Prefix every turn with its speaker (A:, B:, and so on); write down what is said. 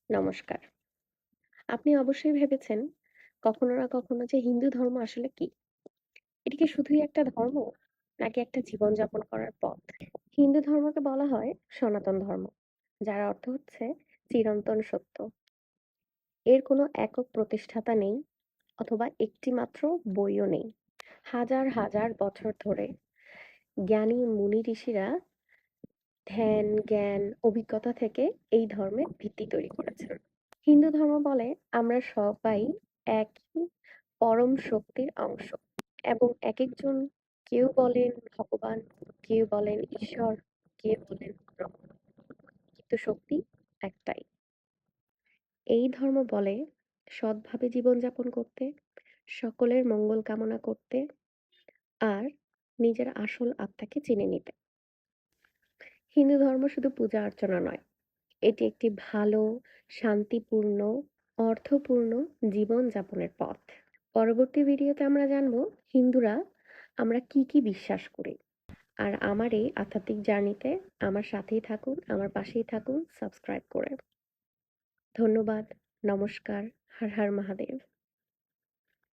A: নমস্কার। আপনি অবশ্যই ভেবেছেন কখনো না কখনো যে হিন্দু ধর্ম আসলে কি? এটি কি শুধুই একটা ধর্ম নাকি একটা জীবনযাপন করার পথ? হিন্দু ধর্মকে বলা হয় সনাতন ধর্ম, যার অর্থ হচ্ছে চিরন্তন সত্য। এর কোনো একক প্রতিষ্ঠাতা নেই অথবা একটি মাত্র বইও নেই। হাজার হাজার বছর ধরে জ্ঞানী মুনি ঋষিরা ধ্যান, জ্ঞান, অভিজ্ঞতা থেকে এই ধর্মের ভিত্তি তৈরি করেছেন। হিন্দু ধর্ম বলে আমরা সবাই একই পরম শক্তির অংশ এবং একেকজন, কেউ বলেন ভগবান, কেউ বলেন ঈশ্বর, কেউ বলেন ব্রহ্ম, কিন্তু শক্তি একটাই। এই ধর্ম বলে সৎভাবে জীবনযাপন করতে, সকলের মঙ্গল কামনা করতে আর নিজের আসল আত্মাকে চিনে নিতে। হিন্দু ধর্ম শুধু পূজা অর্চনা নয়, এটি একটি ভালো, শান্তিপূর্ণ, অর্থপূর্ণ জীবন যাপনের পথ। পরবর্তী ভিডিওতে আমরা জানবো হিন্দুরা আমরা কি কি বিশ্বাস করি। আর আমার এই আধ্যাত্মিক জার্নিতে আমার সাথেই থাকুন, আমার পাশেই থাকুন সাবস্ক্রাইব করে। ধন্যবাদ। নমস্কার। হর হর মহাদেব।